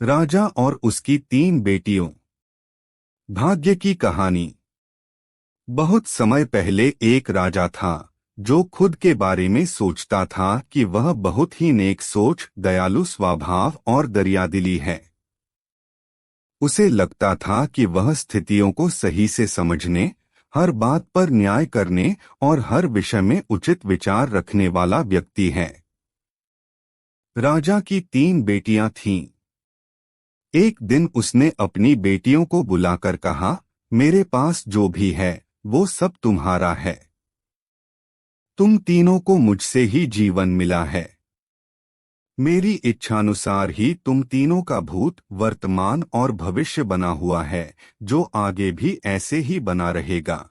राजा और उसकी 3 बेटियों। भाग्य की कहानी। बहुत समय पहले एक राजा था जो खुद के बारे में सोचता था कि वह बहुत ही नेक सोच, दयालु स्वभाव और दरियादिली है। उसे लगता था कि वह स्थितियों को सही से समझने, हर बात पर न्याय करने और हर विषय में उचित विचार रखने वाला व्यक्ति है। राजा की 3 बेटियां थीं। एक दिन उसने अपनी बेटियों को बुलाकर कहा, मेरे पास जो भी है वो सब तुम्हारा है। तुम तीनों को मुझसे ही जीवन मिला है। मेरी इच्छानुसार ही तुम तीनों का भूत, वर्तमान और भविष्य बना हुआ है, जो आगे भी ऐसे ही बना रहेगा।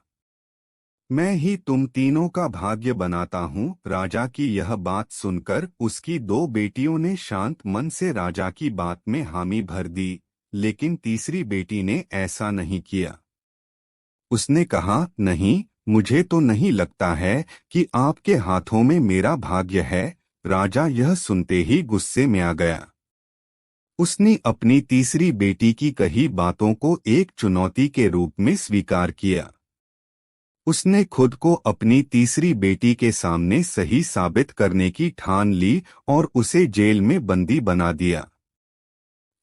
मैं ही तुम तीनों का भाग्य बनाता हूँ। राजा की यह बात सुनकर उसकी 2 बेटियों ने शांत मन से राजा की बात में हामी भर दी, लेकिन तीसरी बेटी ने ऐसा नहीं किया। उसने कहा, नहीं, मुझे तो नहीं लगता है कि आपके हाथों में मेरा भाग्य है। राजा यह सुनते ही गुस्से में आ गया। उसने अपनी तीसरी बेटी की कही बातों को एक चुनौती के रूप में स्वीकार किया। उसने खुद को अपनी तीसरी बेटी के सामने सही साबित करने की ठान ली और उसे जेल में बंदी बना दिया।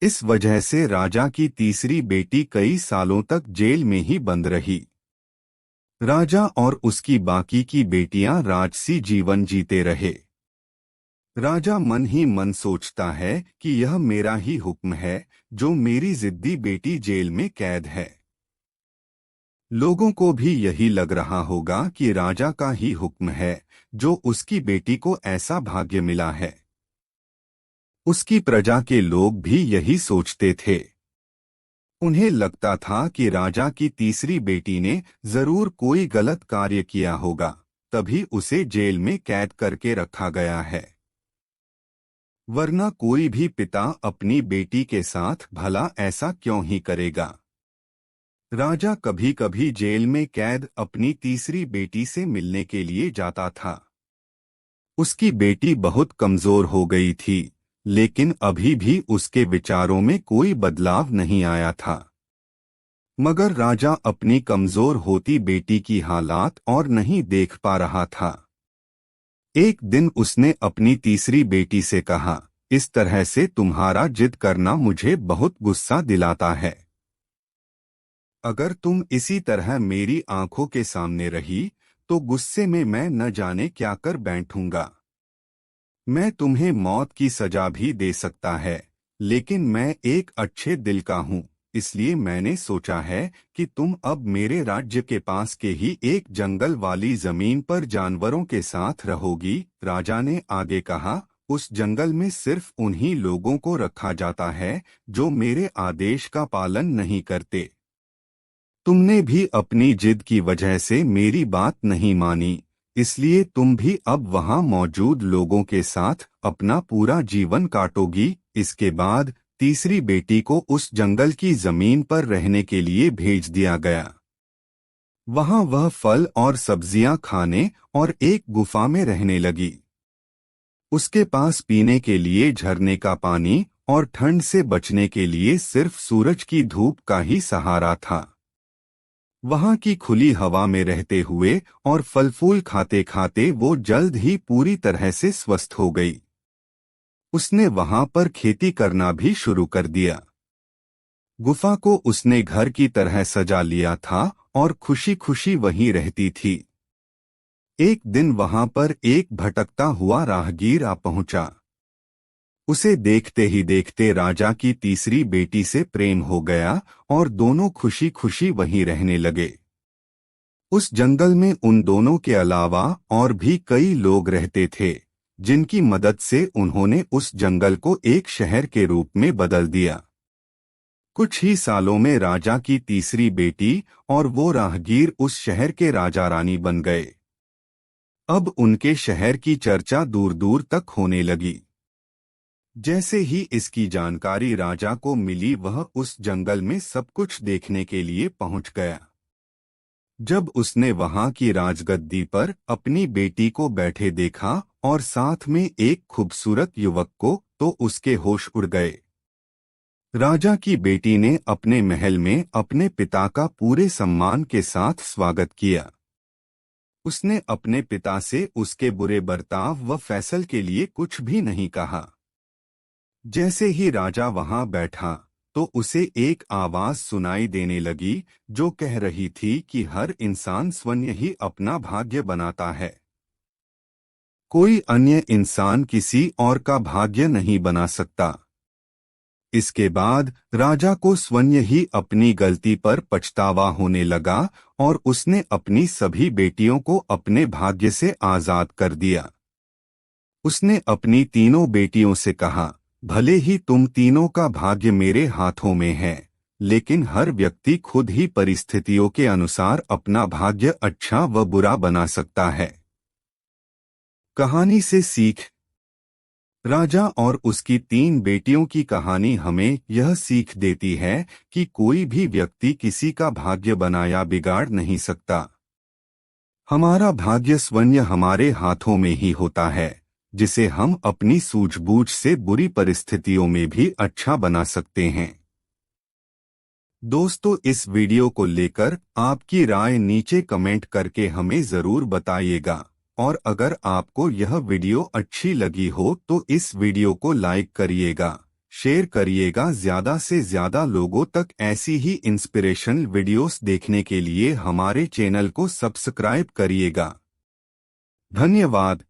इस वजह से राजा की तीसरी बेटी कई सालों तक जेल में ही बंद रही। राजा और उसकी बाकी की बेटियां राजसी जीवन जीते रहे। राजा मन ही मन सोचता है कि यह मेरा ही हुक्म है, जो मेरी जिद्दी बेटी जेल में कैद है। लोगों को भी यही लग रहा होगा कि राजा का ही हुक्म है, जो उसकी बेटी को ऐसा भाग्य मिला है। उसकी प्रजा के लोग भी यही सोचते थे। उन्हें लगता था कि राजा की तीसरी बेटी ने जरूर कोई गलत कार्य किया होगा, तभी उसे जेल में कैद करके रखा गया है। वरना कोई भी पिता अपनी बेटी के साथ भला ऐसा क्यों ही करेगा। राजा कभी कभी जेल में कैद अपनी तीसरी बेटी से मिलने के लिए जाता था। उसकी बेटी बहुत कमजोर हो गई थी, लेकिन अभी भी उसके विचारों में कोई बदलाव नहीं आया था। मगर राजा अपनी कमजोर होती बेटी की हालात और नहीं देख पा रहा था। एक दिन उसने अपनी तीसरी बेटी से कहा, इस तरह से तुम्हारा जिद करना मुझे बहुत गुस्सा दिलाता है। अगर तुम इसी तरह मेरी आंखों के सामने रही तो गुस्से में मैं न जाने क्या कर बैठूंगा। मैं तुम्हें मौत की सजा भी दे सकता है, लेकिन मैं एक अच्छे दिल का हूँ, इसलिए मैंने सोचा है कि तुम अब मेरे राज्य के पास के ही एक जंगल वाली जमीन पर जानवरों के साथ रहोगी। राजा ने आगे कहा, उस जंगल में सिर्फ उन्हीं लोगों को रखा जाता है जो मेरे आदेश का पालन नहीं करते। तुमने भी अपनी जिद की वजह से मेरी बात नहीं मानी, इसलिए तुम भी अब वहां मौजूद लोगों के साथ अपना पूरा जीवन काटोगी। इसके बाद तीसरी बेटी को उस जंगल की जमीन पर रहने के लिए भेज दिया गया। वहां वह फल और सब्जियां खाने और एक गुफा में रहने लगी। उसके पास पीने के लिए झरने का पानी और ठंड से बचने के लिए सिर्फ सूरज की धूप का ही सहारा था। वहां की खुली हवा में रहते हुए और फल फूल खाते खाते वो जल्द ही पूरी तरह से स्वस्थ हो गई। उसने वहां पर खेती करना भी शुरू कर दिया। गुफा को उसने घर की तरह सजा लिया था और खुशी खुशी वहीं रहती थी। एक दिन वहां पर एक भटकता हुआ राहगीर आ पहुंचा। उसे देखते ही देखते राजा की तीसरी बेटी से प्रेम हो गया और दोनों खुशी खुशी वहीं रहने लगे। उस जंगल में उन दोनों के अलावा और भी कई लोग रहते थे, जिनकी मदद से उन्होंने उस जंगल को एक शहर के रूप में बदल दिया। कुछ ही सालों में राजा की तीसरी बेटी और वो राहगीर उस शहर के राजा रानी बन गए। अब उनके शहर की चर्चा दूर दूर तक होने लगी। जैसे ही इसकी जानकारी राजा को मिली, वह उस जंगल में सब कुछ देखने के लिए पहुंच गया। जब उसने वहां की राजगद्दी पर अपनी बेटी को बैठे देखा और साथ में एक खूबसूरत युवक को, तो उसके होश उड़ गए। राजा की बेटी ने अपने महल में अपने पिता का पूरे सम्मान के साथ स्वागत किया। उसने अपने पिता से उसके बुरे बर्ताव व फैसल के लिए कुछ भी नहीं कहा। जैसे ही राजा वहां बैठा तो उसे एक आवाज सुनाई देने लगी जो कह रही थी कि हर इंसान स्वयं ही अपना भाग्य बनाता है। कोई अन्य इंसान किसी और का भाग्य नहीं बना सकता। इसके बाद राजा को स्वयं ही अपनी गलती पर पछतावा होने लगा और उसने अपनी सभी बेटियों को अपने भाग्य से आजाद कर दिया। उसने अपनी तीनों बेटियों से कहा, भले ही तुम तीनों का भाग्य मेरे हाथों में है, लेकिन हर व्यक्ति खुद ही परिस्थितियों के अनुसार अपना भाग्य अच्छा व बुरा बना सकता है। कहानी से सीख। राजा और उसकी तीन बेटियों की कहानी हमें यह सीख देती है कि कोई भी व्यक्ति किसी का भाग्य बनाया बिगाड़ नहीं सकता। हमारा भाग्य स्वयं हमारे हाथों में ही होता है, जिसे हम अपनी सूझबूझ से बुरी परिस्थितियों में भी अच्छा बना सकते हैं। दोस्तों, इस वीडियो को लेकर आपकी राय नीचे कमेंट करके हमें जरूर बताइएगा। और अगर आपको यह वीडियो अच्छी लगी हो तो इस वीडियो को लाइक करिएगा, शेयर करिएगा। ज्यादा से ज्यादा लोगों तक ऐसी ही इंस्पिरेशनल वीडियोस देखने के लिए हमारे चैनल को सब्सक्राइब करिएगा। धन्यवाद।